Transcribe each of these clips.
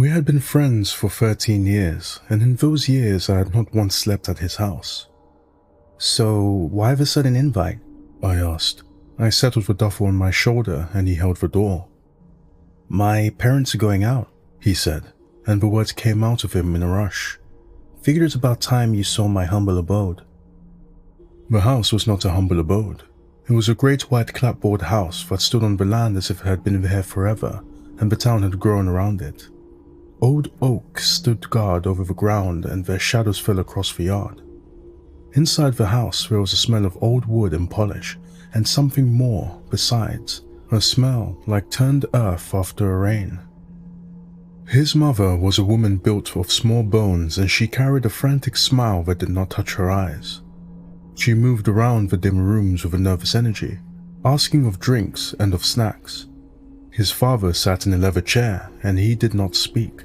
We had been friends for 13 years, and in those years I had not once slept at his house. So, why the sudden invite? I asked. I settled the duffel on my shoulder and he held the door. My parents are going out, he said, and the words came out of him in a rush. Figured it's about time you saw my humble abode. The house was not a humble abode. It was a great white clapboard house that stood on the land as if it had been there forever, and the town had grown around it. Old oaks stood guard over the ground and their shadows fell across the yard. Inside the house there was a smell of old wood and polish, and something more besides, a smell like turned earth after a rain. His mother was a woman built of small bones, and she carried a frantic smile that did not touch her eyes. She moved around the dim rooms with a nervous energy, asking of drinks and of snacks. His father sat in a leather chair, and he did not speak.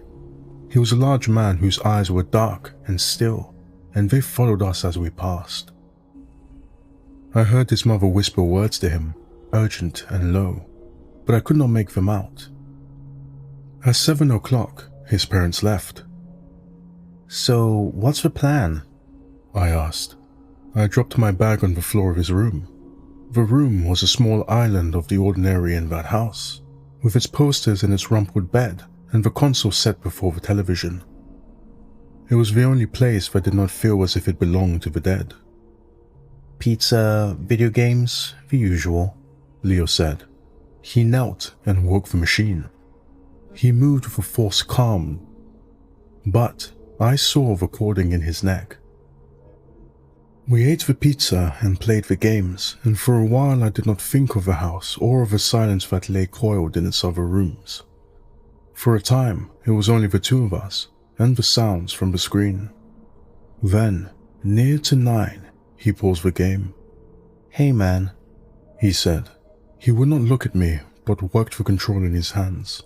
He was a large man whose eyes were dark and still, and they followed us as we passed. I heard his mother whisper words to him, urgent and low, but I could not make them out. At 7 o'clock, his parents left. So, what's the plan? I asked. I dropped my bag on the floor of his room. The room was a small island of the ordinary in that house, with its posters and its rumpled bed and the console set before the television. It was the only place that did not feel as if it belonged to the dead. Pizza, video games, the usual, Leo said. He knelt and woke the machine. He moved with a forced calm, but I saw the cording in his neck. We ate the pizza and played the games, and for a while I did not think of the house or of the silence that lay coiled in its other rooms. For a time, it was only the two of us, and the sounds from the screen. Then, near to 9, he paused the game. Hey man, he said. He would not look at me, but worked the control in his hands.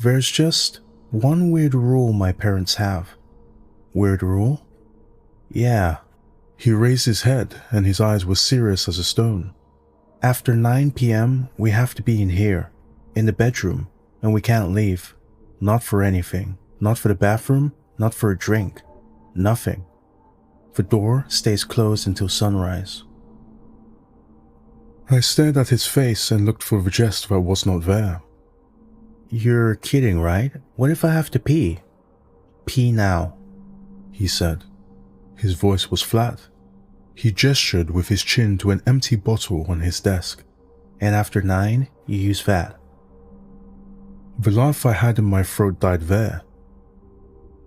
There's just one weird rule my parents have. Weird rule? Yeah. He raised his head, and his eyes were serious as a stone. After 9 p.m., we have to be in here, in the bedroom, and we can't leave. Not for anything. Not for the bathroom, not for a drink. Nothing. The door stays closed until sunrise. I stared at his face and looked for the jest that was not there. You're kidding, right? What if I have to pee? Pee now, he said. His voice was flat. He gestured with his chin to an empty bottle on his desk. And after 9, you use that. The laugh I had in my throat died there.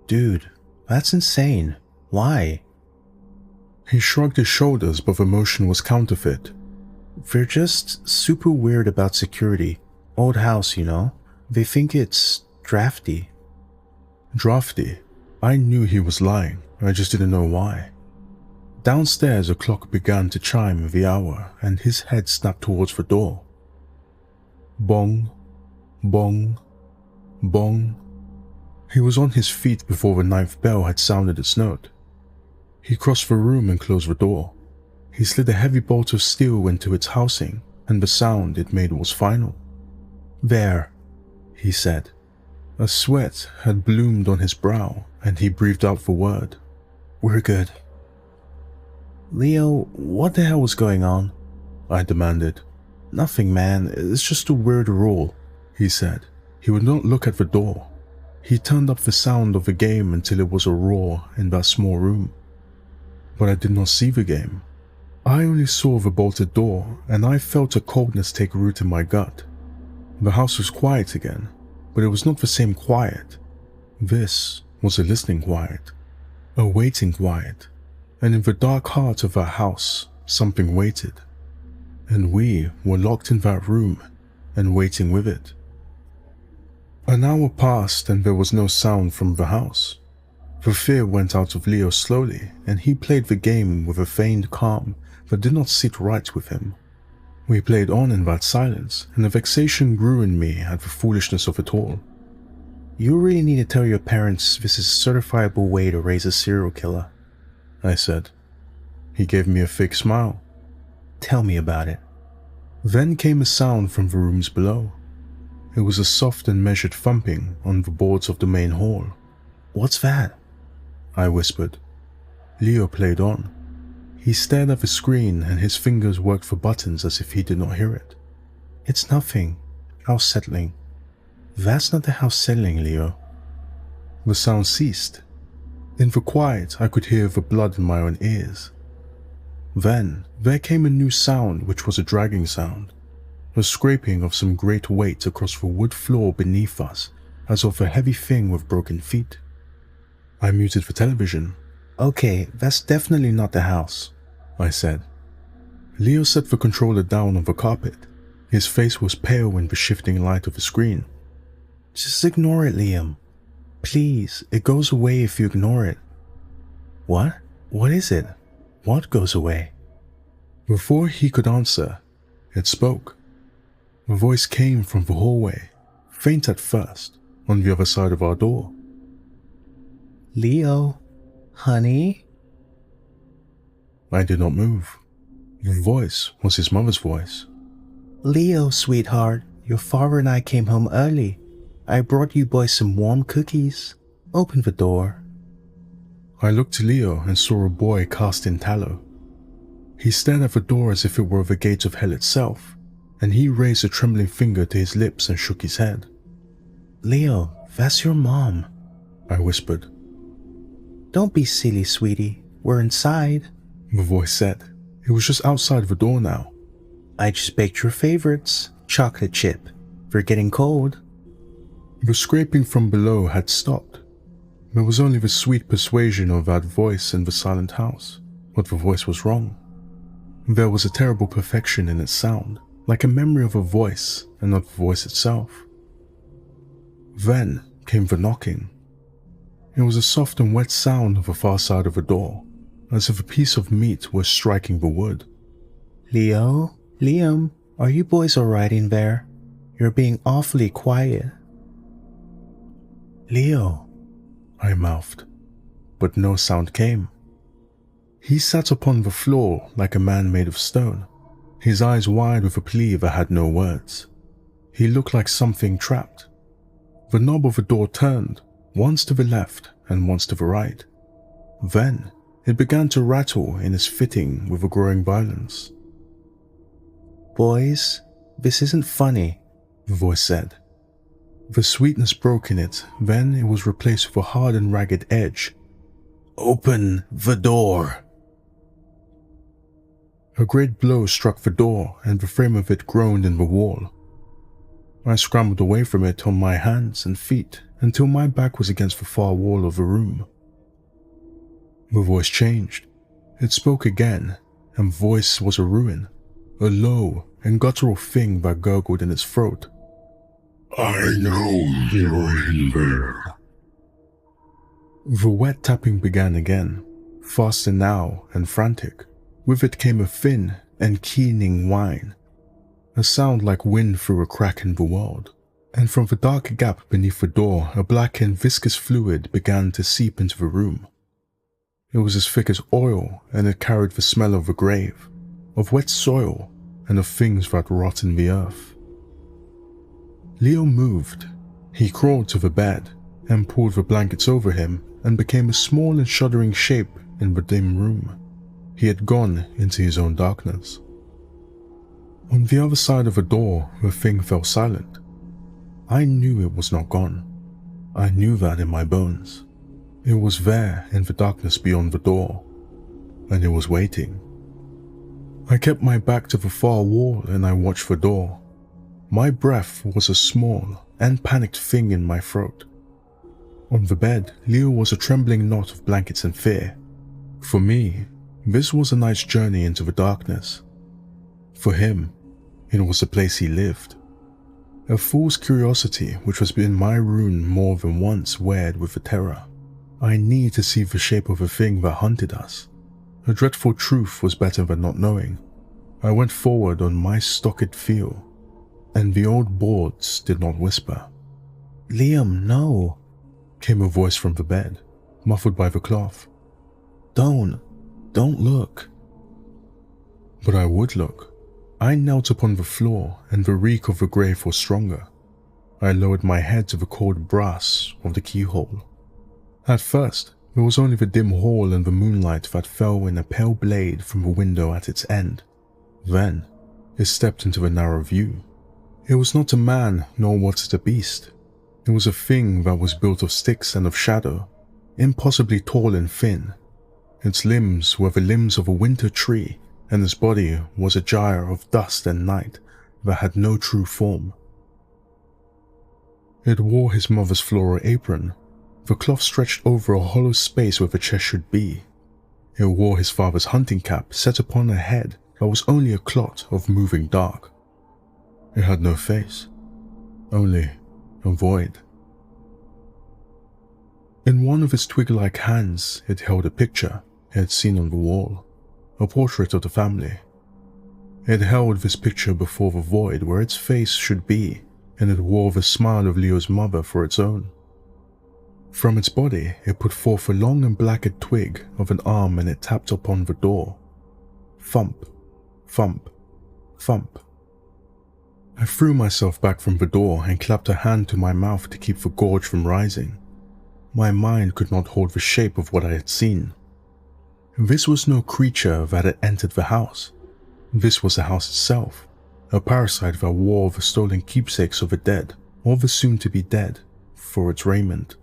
Dude, that's insane. Why? He shrugged his shoulders, but the motion was counterfeit. They're just super weird about security. Old house, you know? They think it's drafty. Drafty? I knew he was lying. I just didn't know why. Downstairs, a clock began to chime the hour, and his head snapped towards the door. Bong, bong, bong. He was on his feet before the 9th bell had sounded its note. He crossed the room and closed the door. He slid a heavy bolt of steel into its housing, and the sound it made was final. There, he said. A sweat had bloomed on his brow, and he breathed out the word. We're good. Leo, what the hell was going on? I demanded. Nothing, man. It's just a weird rule, he said. He would not look at the door. He turned up the sound of the game until it was a roar in that small room. But I did not see the game. I only saw the bolted door, and I felt a coldness take root in my gut. The house was quiet again, but it was not the same quiet. This was a listening quiet, a waiting quiet, and in the dark heart of our house, something waited. And we were locked in that room and waiting with it. An hour passed and there was no sound from the house. The fear went out of Leo slowly, and he played the game with a feigned calm that did not sit right with him. We played on in that silence, and the vexation grew in me at the foolishness of it all. You really need to tell your parents this is a certifiable way to raise a serial killer, I said. He gave me a fake smile. Tell me about it. Then came a sound from the rooms below. It was a soft and measured thumping on the boards of the main hall. "What's that?" I whispered. Leo played on. He stared at the screen and his fingers worked for buttons as if he did not hear it. "It's nothing. House settling." "That's not the house settling, Leo." The sound ceased. In the quiet, I could hear the blood in my own ears. Then, there came a new sound, which was a dragging sound, a scraping of some great weight across the wood floor beneath us, as of a heavy thing with broken feet. I muted the television. "Okay, that's definitely not the house," I said. Leo set the controller down on the carpet. His face was pale in the shifting light of the screen. "Just ignore it, Liam. Please, it goes away if you ignore it." "What? What is it? What goes away?" Before he could answer, it spoke. The voice came from the hallway, faint at first, on the other side of our door. "Leo, honey?" I did not move. The voice was his mother's voice. "Leo, sweetheart, your father and I came home early. I brought you boys some warm cookies. Open the door." I looked to Leo and saw a boy cast in tallow. He stared at the door as if it were the gates of hell itself, and he raised a trembling finger to his lips and shook his head. "Leo, that's your mom," I whispered. "Don't be silly, sweetie. We're inside." The voice said. It was just outside the door now. "I just baked your favorites, chocolate chip. They're getting cold." The scraping from below had stopped. There was only the sweet persuasion of that voice in the silent house, but the voice was wrong. There was a terrible perfection in its sound, like a memory of a voice and not the voice itself. Then came the knocking. It was a soft and wet sound of the far side of the door, as if a piece of meat was striking the wood. "Leo, Liam, are you boys alright in there? You're being awfully quiet." "Leo," I mouthed, but no sound came. He sat upon the floor like a man made of stone, his eyes wide with a plea that had no words. He looked like something trapped. The knob of the door turned, once to the left and once to the right. Then it began to rattle in its fitting with a growing violence. "Boys, this isn't funny," the voice said. The sweetness broke in it, then it was replaced with a hard and ragged edge. "Open the door!" A great blow struck the door, and the frame of it groaned in the wall. I scrambled away from it on my hands and feet until my back was against the far wall of the room. The voice changed. It spoke again, and the voice was a ruin, a low and guttural thing that gurgled in its throat. "I know you're in there." The wet tapping began again, faster now and frantic. With it came a thin and keening whine, a sound like wind through a crack in the world, and from the dark gap beneath the door a black and viscous fluid began to seep into the room. It was as thick as oil, and it carried the smell of the grave, of wet soil, and of things that rot in the earth. Leo moved. He crawled to the bed and pulled the blankets over him and became a small and shuddering shape in the dim room. He had gone into his own darkness. On the other side of the door, the thing fell silent. I knew it was not gone. I knew that in my bones. It was there in the darkness beyond the door, and it was waiting. I kept my back to the far wall and I watched the door. My breath was a small and panicked thing in my throat. On the bed, Leo was a trembling knot of blankets and fear. For me, this was a night's journey into the darkness. For him, it was the place he lived. A fool's curiosity which was in my room more than once weared with the terror. I needed to see the shape of the thing that hunted us. A dreadful truth was better than not knowing. I went forward on my stocked feel, and the old boards did not whisper. "Liam, no," came a voice from the bed, muffled by the cloth. Don't look." But I would look. I knelt upon the floor, and the reek of the grave was stronger. I lowered my head to the cold brass of the keyhole. At first, it was only the dim hall and the moonlight that fell in a pale blade from the window at its end. Then, it stepped into the narrow view. It was not a man, nor was it a beast. It was a thing that was built of sticks and of shadow, impossibly tall and thin. Its limbs were the limbs of a winter tree, and its body was a gyre of dust and night that had no true form. It wore his mother's floral apron. The cloth stretched over a hollow space where the chest should be. It wore his father's hunting cap set upon a head that was only a clot of moving dark. It had no face, only a void. In one of its twig-like hands, it held a picture he had seen on the wall, a portrait of the family. It held this picture before the void where its face should be, and it wore the smile of Leo's mother for its own. From its body, it put forth a long and blackened twig of an arm, and it tapped upon the door. Thump, thump, thump. I threw myself back from the door and clapped a hand to my mouth to keep the gorge from rising. My mind could not hold the shape of what I had seen. This was no creature that had entered the house. This was the house itself, a parasite that wore the stolen keepsakes of the dead, or the soon-to-be dead, for its raiment.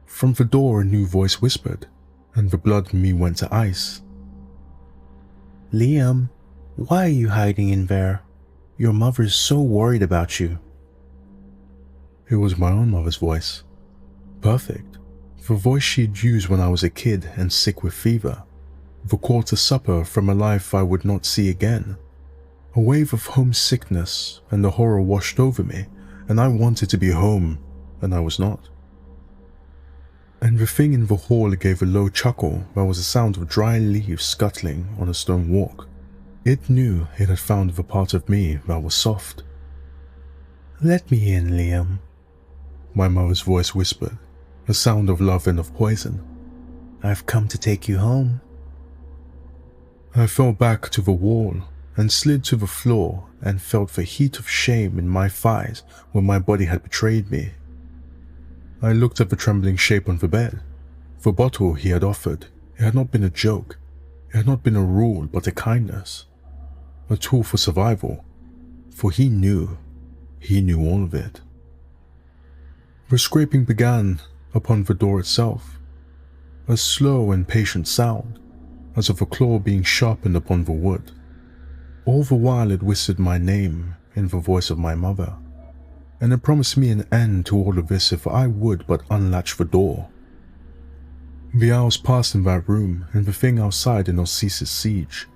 From the door a new voice whispered, and the blood in me went to ice. Liam, why are you hiding in there? Your mother is so worried about you. It was my own mother's voice. Perfect. The voice she'd used when I was a kid and sick with fever. The call to supper from a life I would not see again. A wave of homesickness and the horror washed over me, and I wanted to be home, and I was not. And the thing in the hall gave a low chuckle that was the sound of dry leaves scuttling on a stone walk. It knew it had found the part of me that was soft. Let me in, Liam, my mother's voice whispered, a sound of love and of poison. I've come to take you home. I fell back to the wall and slid to the floor and felt the heat of shame in my thighs when my body had betrayed me. I looked at the trembling shape on the bed. The bottle he had offered, it had not been a joke. It had not been a rule, but a kindness. A tool for survival. For he knew all of it. The scraping began upon the door itself. A slow and patient sound, as of a claw being sharpened upon the wood. All the while it whispered my name in the voice of my mother, and it promised me an end to all of this if I would but unlatch the door. The hours passed in that room, and the thing outside did not cease its siege.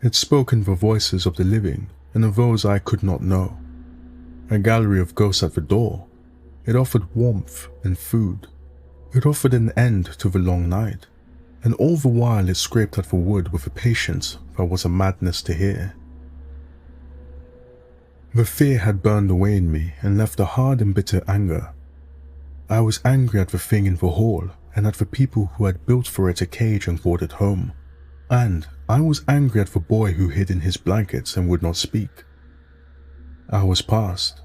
It spoke in the voices of the living and of those I could not know. A gallery of ghosts at the door. It offered warmth and food. It offered an end to the long night, and all the while it scraped at the wood with a patience that was a madness to hear. The fear had burned away in me and left a hard and bitter anger. I was angry at the thing in the hall and at the people who had built for it a cage and called it home. And I was angry at the boy who hid in his blankets and would not speak. Hours passed.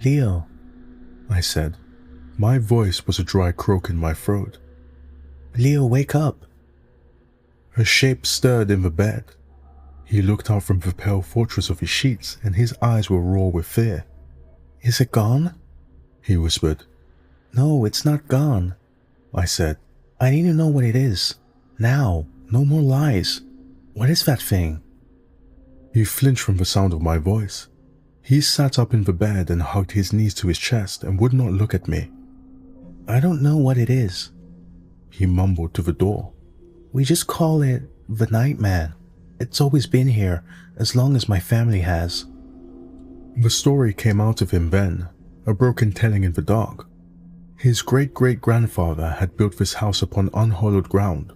Leo, I said. My voice was a dry croak in my throat. Leo, wake up. A shape stirred in the bed. He looked out from the pale fortress of his sheets, and his eyes were raw with fear. Is it gone? He whispered. No, it's not gone, I said. I need to know what it is. Now, no more lies. What is that thing? He flinched from the sound of my voice. He sat up in the bed and hugged his knees to his chest and would not look at me. I don't know what it is, he mumbled to the door. We just call it the Nightman. It's always been here, as long as my family has. The story came out of him then, a broken telling in the dark. His great-great-grandfather had built this house upon unhallowed ground,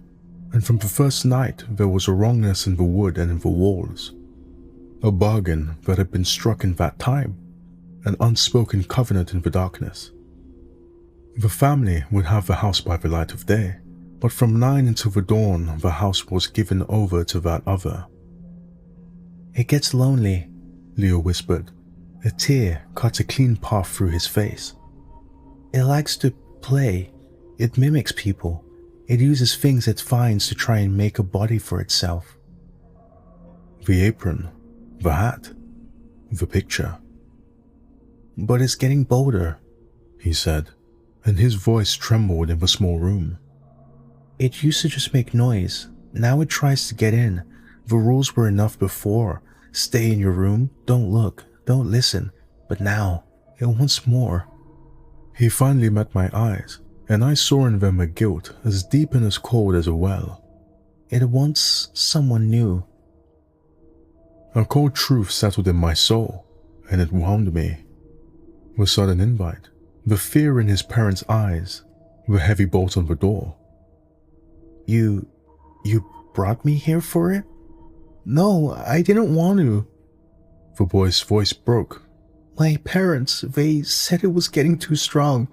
and from the first night there was a wrongness in the wood and in the walls. A bargain that had been struck in that time, an unspoken covenant in the darkness. The family would have the house by the light of day, but from 9 until the dawn the house was given over to that other. It gets lonely, Leo whispered. A tear cut a clean path through his face. It likes to play. It mimics people. It uses things it finds to try and make a body for itself. The apron, the hat, the picture. But it's getting bolder, he said, and his voice trembled in the small room. It used to just make noise. Now it tries to get in. The rules were enough before. Stay in your room, don't look, don't listen. But now, it wants more. He finally met my eyes, and I saw in them a guilt as deep and as cold as a well. It wants someone new. A cold truth settled in my soul, and it wound me. The sudden invite, the fear in his parents' eyes, the heavy bolt on the door. You brought me here for it? No, I didn't want to. The boy's voice broke. My parents, they said it was getting too strong,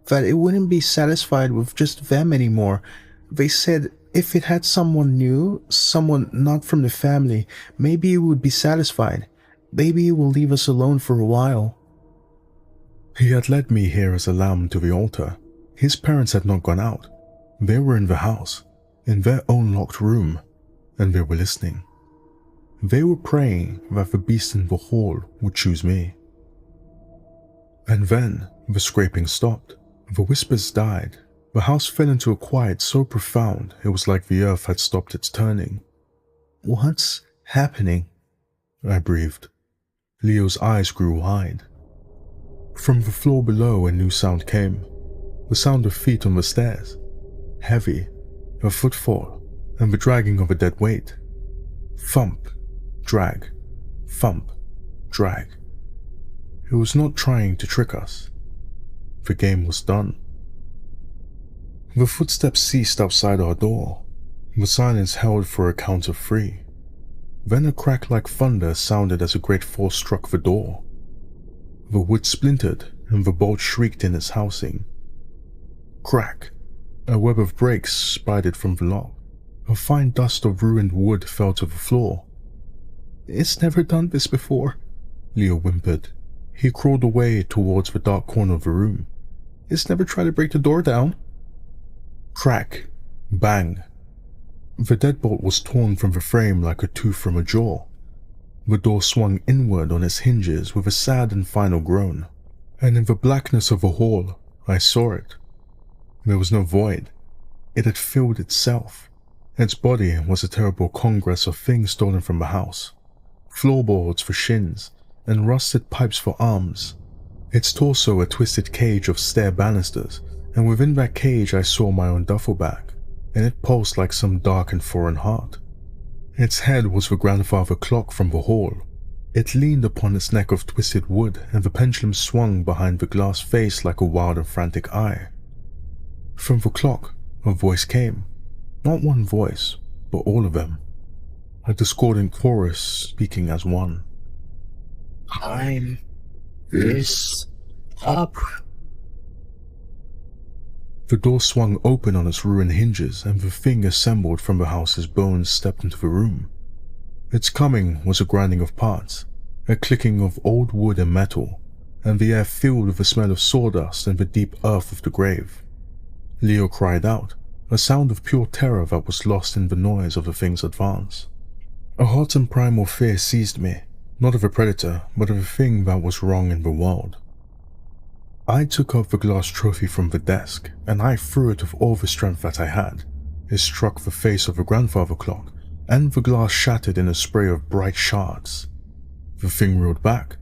that it wouldn't be satisfied with just them anymore. They said if it had someone new, someone not from the family, maybe it would be satisfied. Maybe it will leave us alone for a while. He had led me here as a lamb to the altar. His parents had not gone out. They were in the house, in their own locked room, and they were listening. They were praying that the beast in the hall would choose me. And then the scraping stopped. The whispers died. The house fell into a quiet so profound it was like the earth had stopped its turning. What's happening? I breathed. Leo's eyes grew wide. From the floor below a new sound came. The sound of feet on the stairs. Heavy, a footfall, and the dragging of a dead weight. Thump, drag, thump, drag. It was not trying to trick us. The game was done. The footsteps ceased outside our door. The silence held for a count of 3. Then a crack like thunder sounded as a great force struck the door. The wood splintered and the bolt shrieked in its housing. Crack. A web of breaks spidered from the lock. A fine dust of ruined wood fell to the floor. It's never done this before, Leo whimpered. He crawled away towards the dark corner of the room. It's never tried to break the door down. Crack. Bang. The deadbolt was torn from the frame like a tooth from a jaw. The door swung inward on its hinges with a sad and final groan, and in the blackness of the hall, I saw it. There was no void. It had filled itself. Its body was a terrible congress of things stolen from the house. Floorboards for shins, and rusted pipes for arms. Its torso a twisted cage of stair banisters, and within that cage I saw my own duffel bag, and it pulsed like some dark and foreign heart. Its head was the grandfather clock from the hall. It leaned upon its neck of twisted wood, and the pendulum swung behind the glass face like a wild and frantic eye. From the clock, a voice came. Not one voice, but all of them. A discordant chorus speaking as one. Time is up. The door swung open on its ruined hinges, and the thing assembled from the house's bones stepped into the room. Its coming was a grinding of parts, a clicking of old wood and metal, and the air filled with the smell of sawdust and the deep earth of the grave. Leo cried out, a sound of pure terror that was lost in the noise of the thing's advance. A hot and primal fear seized me, not of a predator, but of a thing that was wrong in the world. I took up the glass trophy from the desk, and I threw it with all the strength that I had. It struck the face of the grandfather clock, and the glass shattered in a spray of bright shards. The thing reeled back.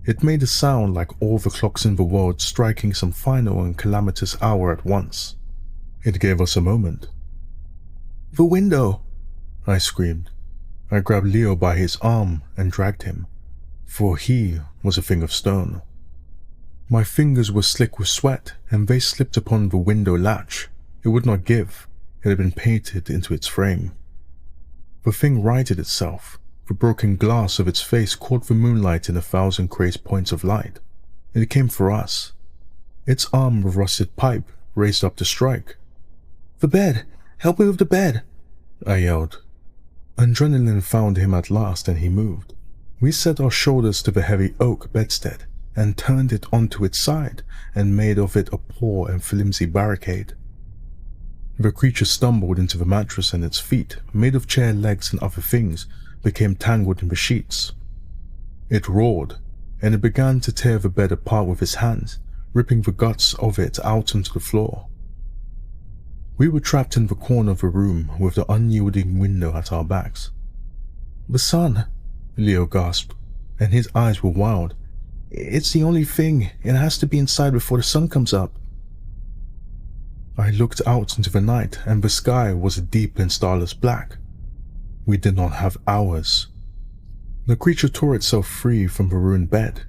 It made a sound like all the clocks in the world striking some final and calamitous hour at once. It gave us a moment. The window! I screamed. I grabbed Leo by his arm and dragged him, for he was a thing of stone. My fingers were slick with sweat, and they slipped upon the window latch. It would not give. It had been painted into its frame. The thing righted itself. The broken glass of its face caught the moonlight in 1,000 crazed points of light. It came for us. Its arm of rusted pipe raised up to strike. The bed! Help me with the bed! I yelled. Adrenaline found him at last, and he moved. We set our shoulders to the heavy oak bedstead and turned it onto its side and made of it a poor and flimsy barricade. The creature stumbled into the mattress and its feet, made of chair legs and other things, became tangled in the sheets. It roared, and it began to tear the bed apart with its hands, ripping the guts of it out onto the floor. We were trapped in the corner of the room with the unyielding window at our backs. "The sun," Leo gasped, and his eyes were wild. "It's the only thing. It has to be inside before the sun comes up." I looked out into the night, and the sky was a deep and starless black. We did not have hours. The creature tore itself free from the ruined bed.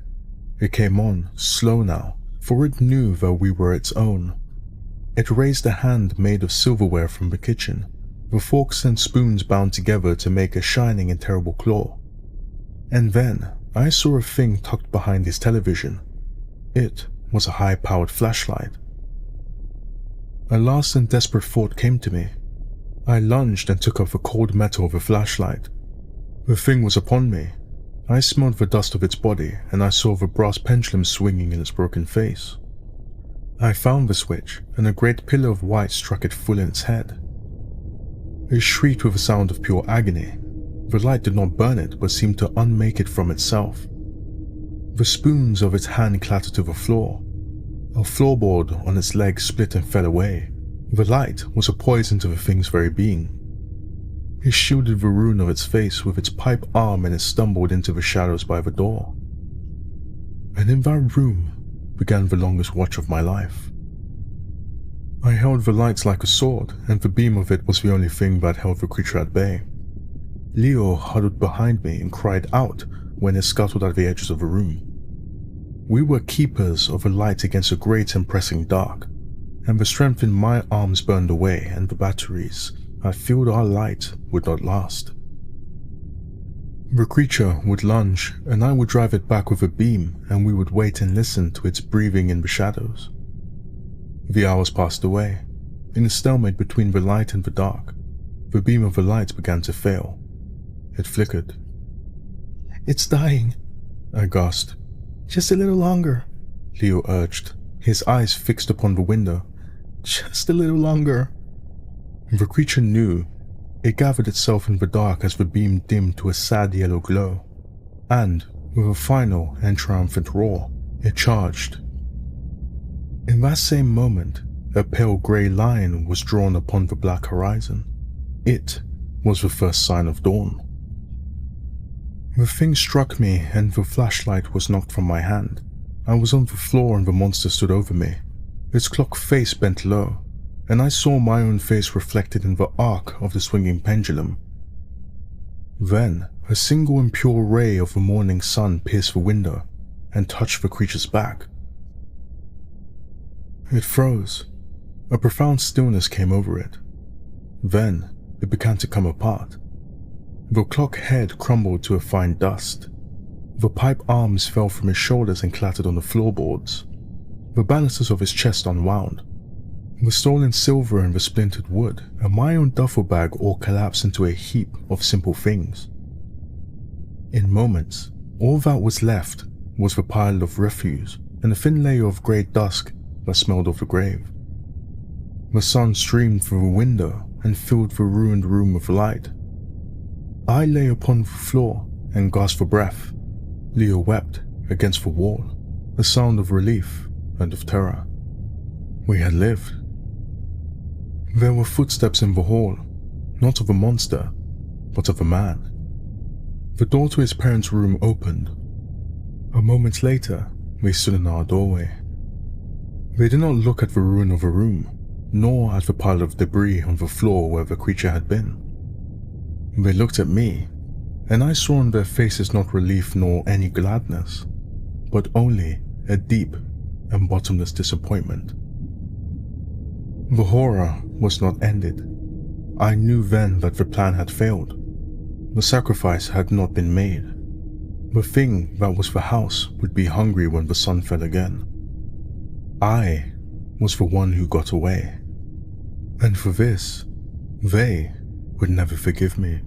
It came on, slow now, for it knew that we were its own. It raised a hand made of silverware from the kitchen, the forks and spoons bound together to make a shining and terrible claw. And then I saw a thing tucked behind his television. It was a high-powered flashlight. A last and desperate thought came to me. I lunged and took up the cold metal of the flashlight. The thing was upon me. I smelled the dust of its body, and I saw the brass pendulum swinging in its broken face. I found the switch, and a great pillar of white struck it full in its head. It shrieked with a sound of pure agony. The light did not burn it, but seemed to unmake it from itself. The spoons of its hand clattered to the floor. A floorboard on its leg split and fell away. The light was a poison to the thing's very being. It shielded the ruin of its face with its pipe arm, and it stumbled into the shadows by the door. And in that room began the longest watch of my life. I held the light like a sword, and the beam of it was the only thing that held the creature at bay. Leo huddled behind me and cried out when it scuttled at the edges of the room. We were keepers of a light against a great and pressing dark, and the strength in my arms burned away, and the batteries I fueled our light would not last. The creature would lunge, and I would drive it back with a beam, and we would wait and listen to its breathing in the shadows. The hours passed away, in a stalemate between the light and the dark. The beam of the light began to fail. It flickered. "It's dying," I gasped. "Just a little longer," Leo urged, his eyes fixed upon the window. "Just a little longer." The creature knew. It gathered itself in the dark as the beam dimmed to a sad yellow glow, and, with a final and triumphant roar, it charged. In that same moment, a pale grey line was drawn upon the black horizon. It was the first sign of dawn. The thing struck me, and the flashlight was knocked from my hand. I was on the floor and the monster stood over me. Its clock face bent low, and I saw my own face reflected in the arc of the swinging pendulum. Then, a single and pure ray of the morning sun pierced the window and touched the creature's back. It froze. A profound stillness came over it. Then, it began to come apart. The clock head crumbled to a fine dust. The pipe arms fell from his shoulders and clattered on the floorboards. The banisters of his chest unwound. The stolen silver and the splintered wood and my own duffel bag all collapsed into a heap of simple things. In moments, all that was left was the pile of refuse and a thin layer of grey dusk that smelled of the grave. The sun streamed through the window and filled the ruined room with light. I lay upon the floor and gasped for breath. Leo wept against the wall, a sound of relief and of terror. We had lived. There were footsteps in the hall, not of a monster, but of a man. The door to his parents' room opened. A moment later, we stood in our doorway. They did not look at the ruin of a room, nor at the pile of debris on the floor where the creature had been. They looked at me, and I saw on their faces not relief nor any gladness, but only a deep and bottomless disappointment. The horror was not ended. I knew then that the plan had failed. The sacrifice had not been made. The thing that was the house would be hungry when the sun fell again. I was the one who got away, and for this, they would never forgive me.